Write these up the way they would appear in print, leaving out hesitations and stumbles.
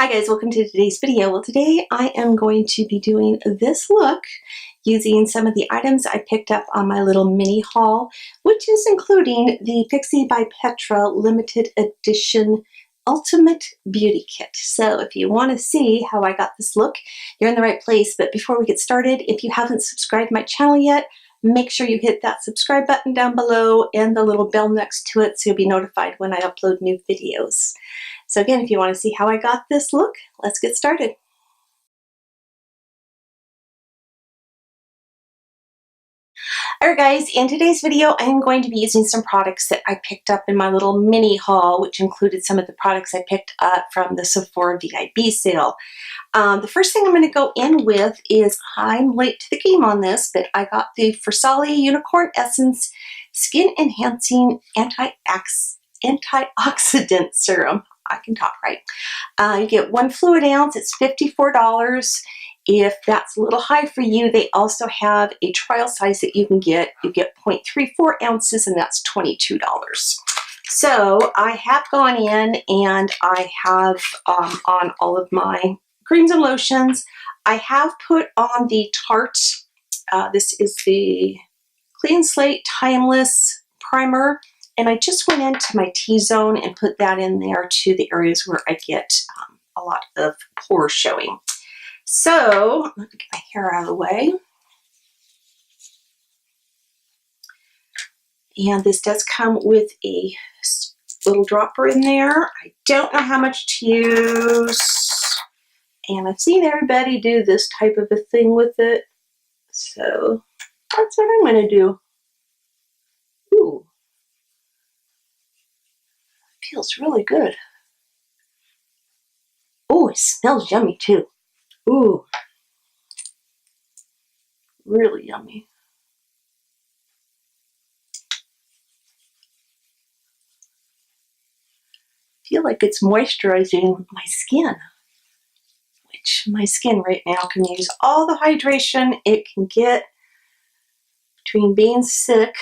Hi guys, welcome to today's video. Well, today I am going to be doing this look using some of the items I picked up on my little mini haul, which is including the Pixi by Petra limited edition Ultimate Beauty Kit. So if you want to see how I got this look, you're in the right place. But before we get started, if you haven't subscribed to my channel yet, make sure you hit that subscribe button down below and the little bell next to it so you'll be notified when I upload new videos. So again, if you want to see how I got this look, let's get started. Alright guys, in today's video I am going to be using some products that I picked up in my little mini haul, which included some of the products I picked up from the Sephora VIB sale. The first thing I'm going to go in with is, I'm late to the game on this, but I got the Versali Unicorn Essence Skin Enhancing Antioxidant Serum. I can talk right. You get 1 fluid ounce, it's $54. If that's a little high for you, they also have a trial size that you can get. You get 0.34 ounces and that's $22. So I have gone in and I have on all of my creams and lotions. I have put on the Tarte, this is the Clean Slate Timeless Primer. And I just went into my T-zone and put that in there to the areas where I get a lot of pores showing. So, let me get my hair out of the way. And this does come with a little dropper in there. I don't know how much to use. And I've seen everybody do this type of a thing with it. So, that's what I'm going to do. Ooh. Feels really good. Oh, it smells yummy too. Ooh. Really yummy. I feel like it's moisturizing my skin, which my skin right now can use all the hydration it can get between being sick,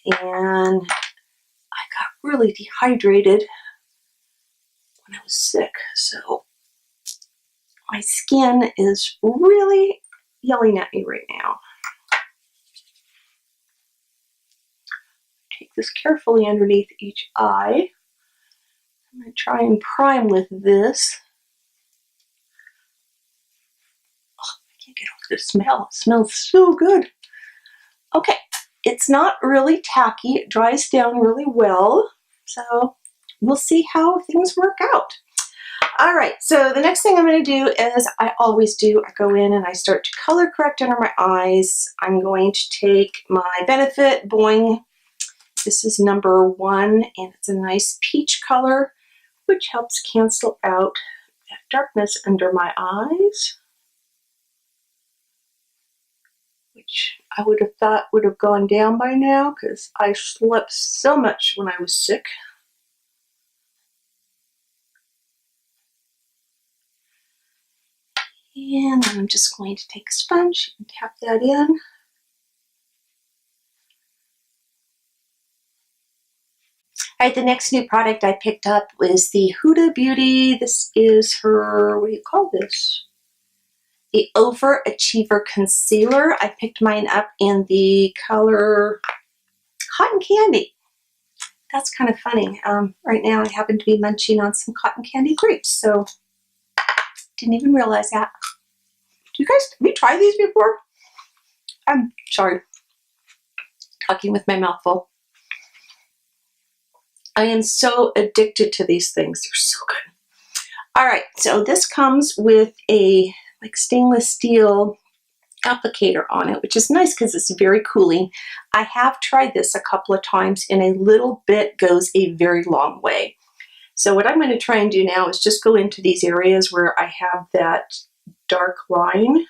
and I got really dehydrated when I was sick. So my skin is really yelling at me right now. Take this carefully underneath each eye. I'm going to try and prime with this. Oh, I can't get over the smell. It smells so good. Okay, it's not really tacky. It dries down really well. So we'll see how things work out. All right, so the next thing I'm going to do is, I always do, I go in and I start to color correct under my eyes. I'm going to take my Benefit Boing. This is number 1, and it's a nice peach color, which helps cancel out that darkness under my eyes, which I would have thought would have gone down by now because I slept so much when I was sick. And then I'm just going to take a sponge and tap that in. All right, the next new product I picked up was the Huda Beauty. This is her, what do you call this? The Overachiever Concealer. I picked mine up in the color Cotton Candy. That's kind of funny. Right now I happen to be munching on some cotton candy grapes, so didn't even realize that. Do you guys, have you tried these before? I'm sorry, talking with my mouth full. I am so addicted to these things. They're so good. All right, so this comes with a like stainless steel applicator on it, which is nice because it's very cooling. I have tried this a couple of times, and a little bit goes a very long way. So what I'm going to try and do now is just go into these areas where I have that dark line.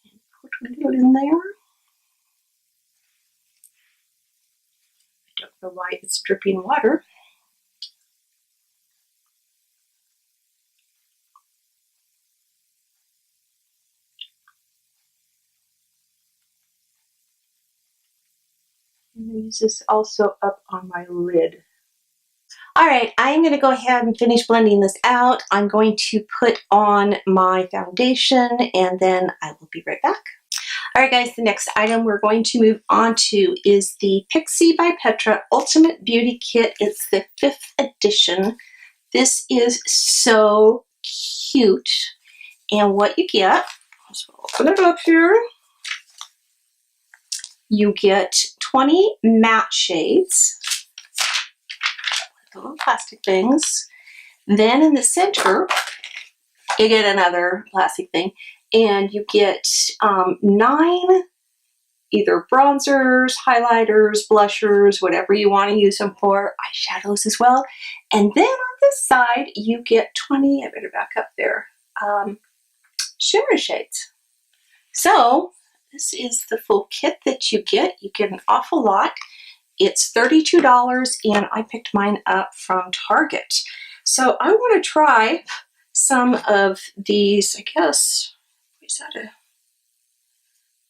And put a little in there. I don't know why it's dripping water. I'm going to use this also up on my lid. All right, I'm going to go ahead and finish blending this out. I'm going to put on my foundation and then I will be right back. All right, guys, the next item we're going to move on to is the Pixi by Petra Ultimate Beauty Kit. It's the 5th edition. This is so cute. And what you get, let's open it up here. You get 20 matte shades, little plastic things. Then in the center, you get another plastic thing, and you get 9 either bronzers, highlighters, blushers, whatever you want to use them for, eyeshadows as well. And then on this side, you get 20, I better back up there, shimmer shades. So this is the full kit that you get. You get an awful lot. It's $32 and I picked mine up from Target. So I want to try some of these, I guess,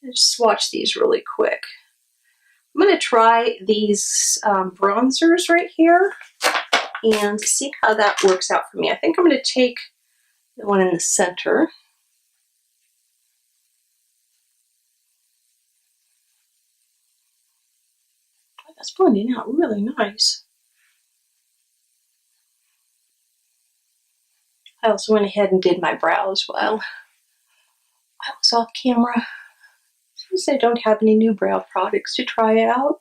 just swatch these really quick. I'm going to try these bronzers right here and see how that works out for me. I think I'm going to take the one in the center. That's blending out really nice. I also went ahead and did my brows while I was off camera. Since I don't have any new brow products to try out.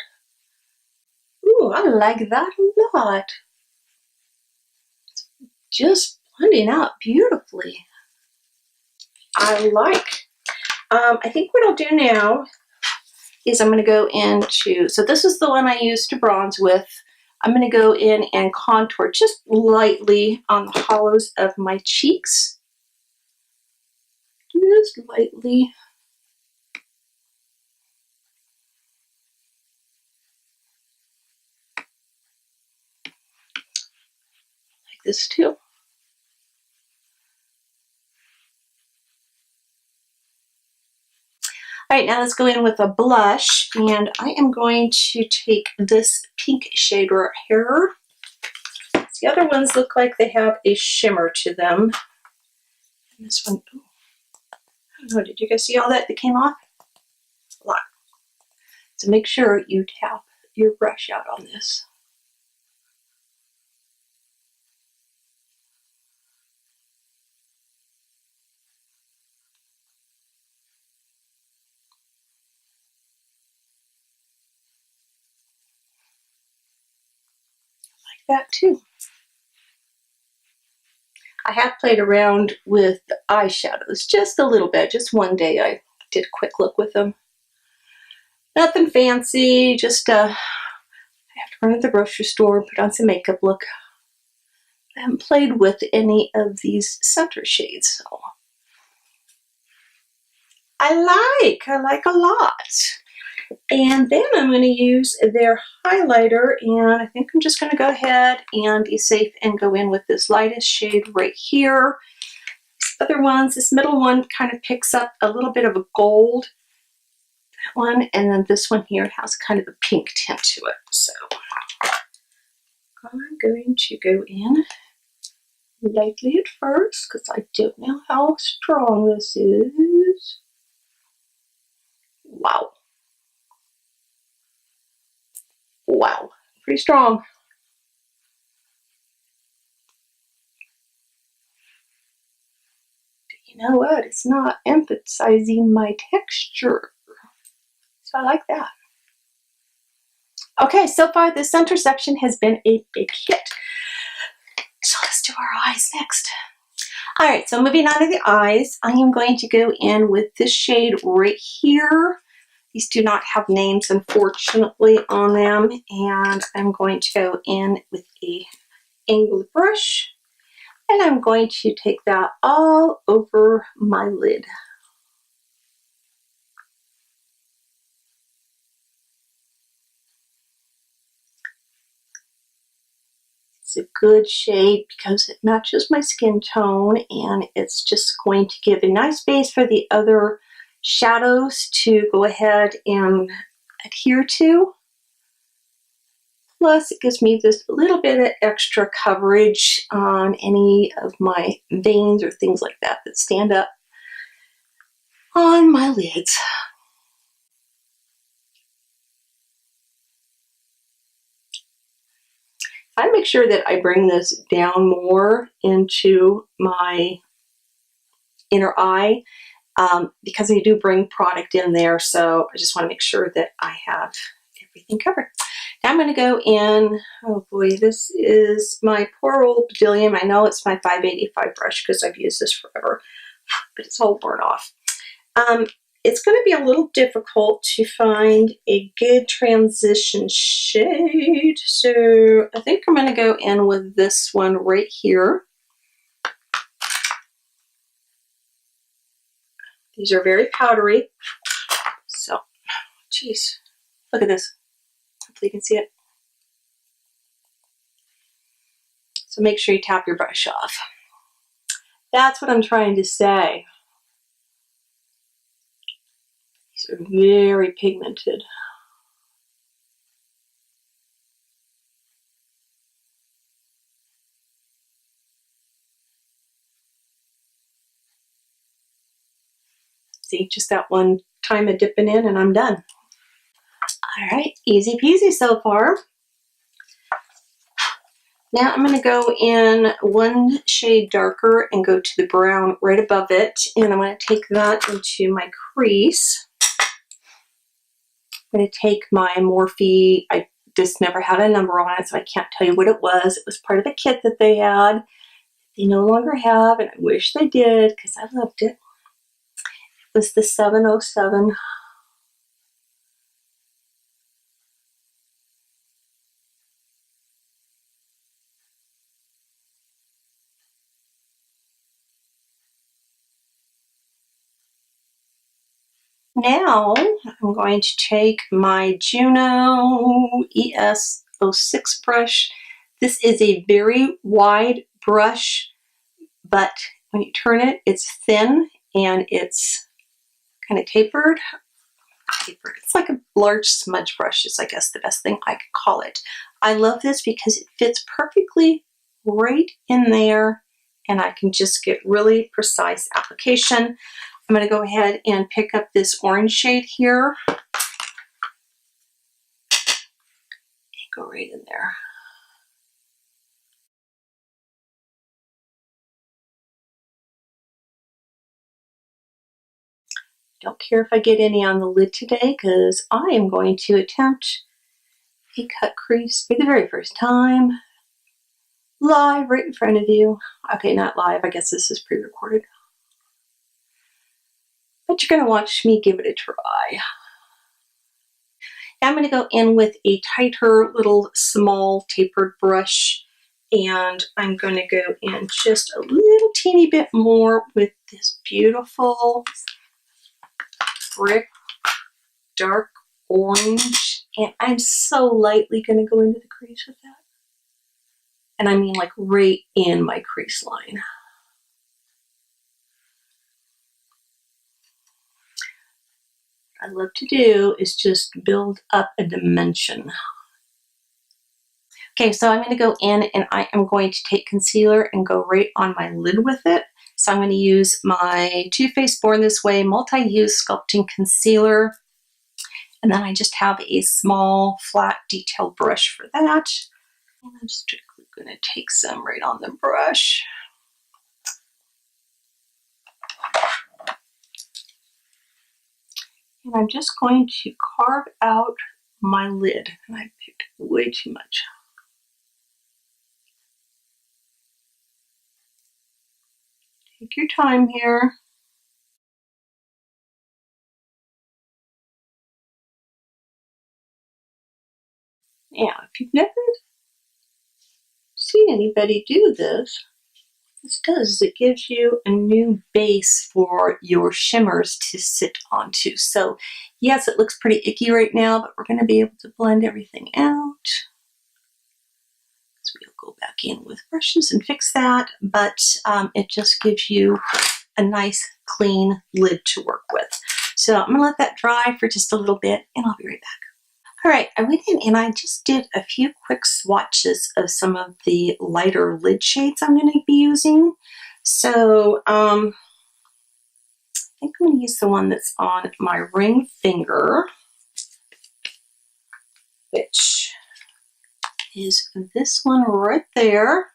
Ooh, I like that a lot. Just blending out beautifully. I like. I think what I'll do now is I'm going to go into, so this is the one I used to bronze with. I'm going to go in and contour just lightly on the hollows of my cheeks. Just lightly. Like this too. All right, now let's go in with a blush, and I am going to take this pink shade right here. The other ones look like they have a shimmer to them. And this one, ooh, I don't know, did you guys see all that came off? A lot. So make sure you tap your brush out on this. That too. I have played around with the eyeshadows just a little bit. Just one day I did a quick look with them. Nothing fancy, just I have to run to the grocery store and put on some makeup look. I haven't played with any of these center shades, so I like a lot. And then I'm going to use their highlighter, and I think I'm just going to go ahead and be safe and go in with this lightest shade right here. These other ones, this middle one kind of picks up a little bit of a gold, that one, and then this one here has kind of a pink tint to it. So I'm going to go in lightly at first because I don't know how strong this is. Wow. Wow, pretty strong. But you know what? It's not emphasizing my texture. So I like that. Okay, so far the center section has been a big hit. So let's do our eyes next. All right, so moving on to the eyes, I am going to go in with this shade right here. These do not have names, unfortunately, on them, and I'm going to go in with a angled brush, and I'm going to take that all over my lid. It's a good shade because it matches my skin tone, and it's just going to give a nice base for the other shadows to go ahead and adhere to. Plus, it gives me just a little bit of extra coverage on any of my veins or things like that that stand up on my lids. I make sure that I bring this down more into my inner eye because I do bring product in there, so I just want to make sure that I have everything covered. Now I'm going to go in, oh boy, this is my poor old Bdellium. I know it's my 585 brush because I've used this forever, but it's all worn off. It's going to be a little difficult to find a good transition shade, so I think I'm going to go in with this one right here. These are very powdery, so, geez, look at this. Hopefully you can see it. So make sure you tap your brush off. That's what I'm trying to say. These are very pigmented. See, just that one time of dipping in and I'm done. All right, easy peasy so far. Now I'm going to go in one shade darker and go to the brown right above it, and I'm going to take that into my crease. I'm going to take my Morphe. I just never had a number on it, so I can't tell you what it was. It was part of a kit that they had. They no longer have, and I wish they did because I loved it. It was the 707. Now I'm going to take my Juno ES06 brush. This is a very wide brush, but when you turn it, it's thin and it's kind of tapered. It's like a large smudge brush is, I guess, the best thing I could call it. I love this because it fits perfectly right in there and I can just get really precise application. I'm going to go ahead and pick up this orange shade here and go right in there. Don't care if I get any on the lid today because I am going to attempt a cut crease for the very first time. Live right in front of you. Okay, not live. I guess this is pre-recorded. But you're going to watch me give it a try. I'm going to go in with a tighter little small tapered brush, and I'm going to go in just a little teeny bit more with this beautiful brick dark orange, and I'm so lightly going to go into the crease with that. And I mean like right in my crease line. What I love to do is just build up a dimension. Okay, so I'm going to go in and I am going to take concealer and go right on my lid with it. So I'm going to use my Too Faced Born This Way multi-use sculpting concealer. And then I just have a small flat detailed brush for that. And I'm strictly going to take some right on the brush. And I'm just going to carve out my lid. And I picked way too much. Take your time here. Now, if you've never seen anybody do this, what this does is it gives you a new base for your shimmers to sit onto. So yes, it looks pretty icky right now, but we're going to be able to blend everything out. So we'll go back in with brushes and fix that, but it just gives you a nice clean lid to work with. So I'm going to let that dry for just a little bit and I'll be right back. All right, I went in and I just did a few quick swatches of some of the lighter lid shades I'm going to be using. So I think I'm going to use the one that's on my ring finger, which is this one right there.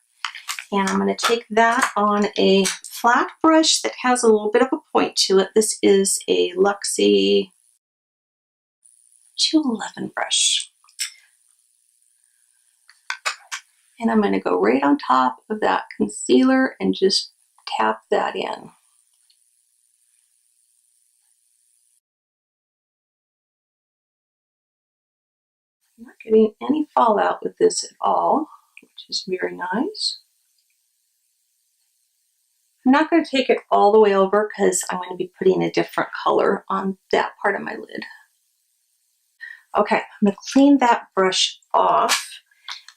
And I'm going to take that on a flat brush that has a little bit of a point to it. This is a Luxie 211 brush. And I'm going to go right on top of that concealer and just tap that in. I'm not getting any fallout with this at all, which is very nice. I'm not going to take it all the way over because I'm going to be putting a different color on that part of my lid. Okay, I'm going to clean that brush off.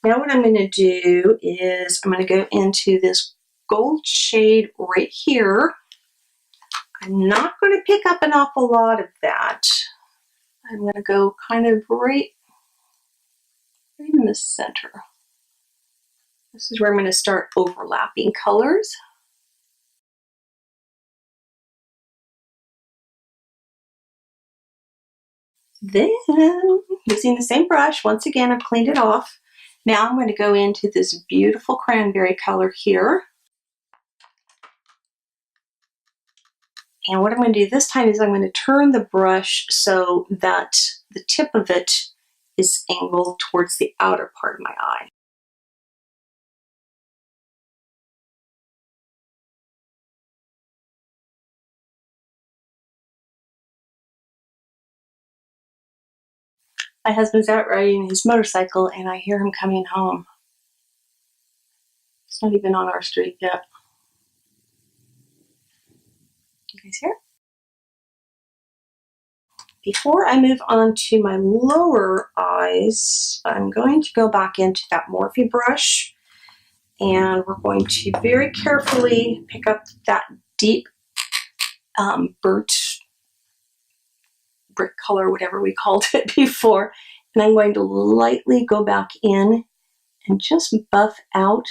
Now what I'm going to do is I'm going to go into this gold shade right here. I'm not going to pick up an awful lot of that. I'm going to go kind of right in the center. This is where I'm going to start overlapping colors. Then, using the same brush, once again, I've cleaned it off. Now I'm going to go into this beautiful cranberry color here. And what I'm going to do this time is I'm going to turn the brush so that the tip of it is angled towards the outer part of my eye. My husband's out riding his motorcycle and I hear him coming home. It's not even on our street yet. Do you guys hear? Before I move on to my lower eyes, I'm going to go back into that Morphe brush and we're going to very carefully pick up that deep burnt brick color, whatever we called it before, and I'm going to lightly go back in and just buff out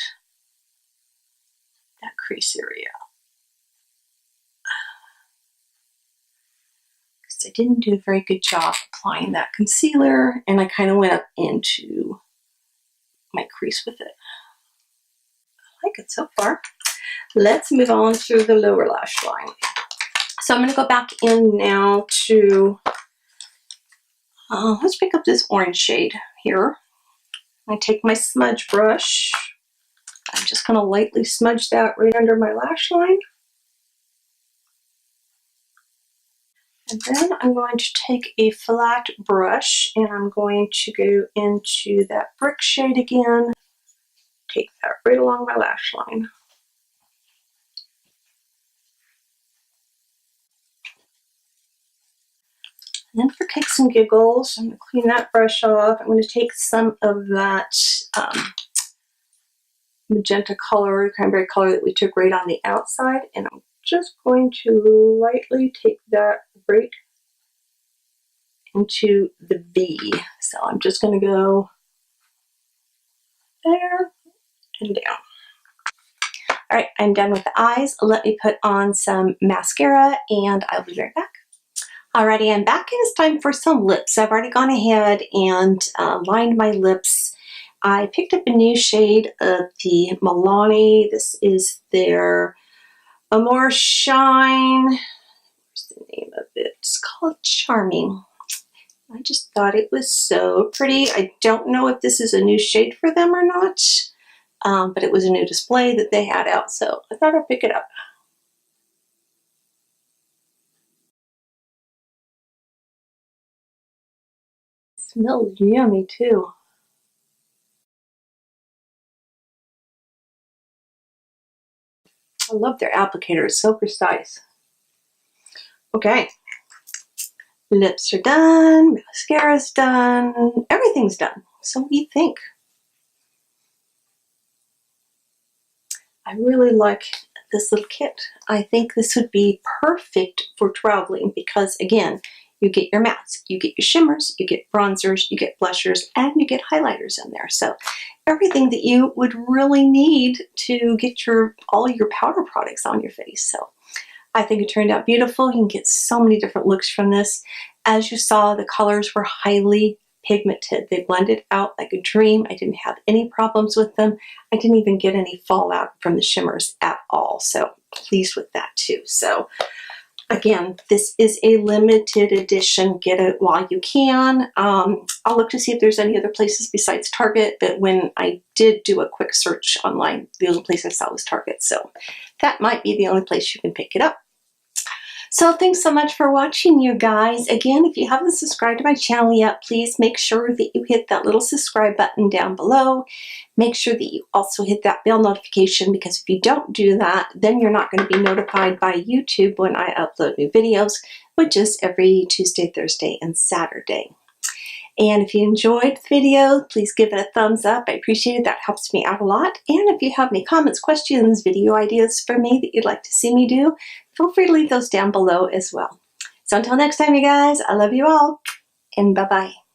that crease area. Because I didn't do a very good job applying that concealer, and I kind of went up into my crease with it. I like it so far. Let's move on to the lower lash line. So I'm going to go back in now to, let's pick up this orange shade here. I take my smudge brush. I'm just going to lightly smudge that right under my lash line. And then I'm going to take a flat brush and I'm going to go into that brick shade again. Take that right along my lash line. And then for kicks and giggles, I'm going to clean that brush off. I'm going to take some of that magenta color, cranberry color that we took right on the outside, and I'm just going to lightly take that right into the V. So I'm just going to go there and down. All right, I'm done with the eyes. Let me put on some mascara and I'll be right back. Alrighty, I'm back and it's time for some lips. I've already gone ahead and lined my lips. I picked up a new shade of the Milani. This is their Amore Shine. What's the name of it? It's called Charming. I just thought it was so pretty. I don't know if this is a new shade for them or not, but it was a new display that they had out, so I thought I'd pick it up. It smells yummy too. I love their applicator, it's so precise. Okay, lips are done, mascara's done, everything's done. So what do you think? I really like this little kit. I think this would be perfect for traveling because, again, You get your mattes, you get your shimmers, you get bronzers, you get blushers, and you get highlighters in there. So everything that you would really need to get all your powder products on your face. So I think it turned out beautiful. You can get so many different looks from this. As you saw, the colors were highly pigmented. They blended out like a dream. I didn't have any problems with them. I didn't even get any fallout from the shimmers at all. So pleased with that too. So again, this is a limited edition. Get it while you can. I'll look to see if there's any other places besides Target, but when I did do a quick search online, the only place I saw was Target. So that might be the only place you can pick it up. So thanks so much for watching, you guys. Again, if you haven't subscribed to my channel yet, please make sure that you hit that little subscribe button down below. Make sure that you also hit that bell notification, because if you don't do that, then you're not going to be notified by YouTube when I upload new videos, which is every Tuesday, Thursday, and Saturday. And if you enjoyed the video, please give it a thumbs up. I appreciate it. That helps me out a lot. And if you have any comments, questions, video ideas for me that you'd like to see me do, feel free to leave those down below as well. So until next time, you guys, I love you all, and bye-bye.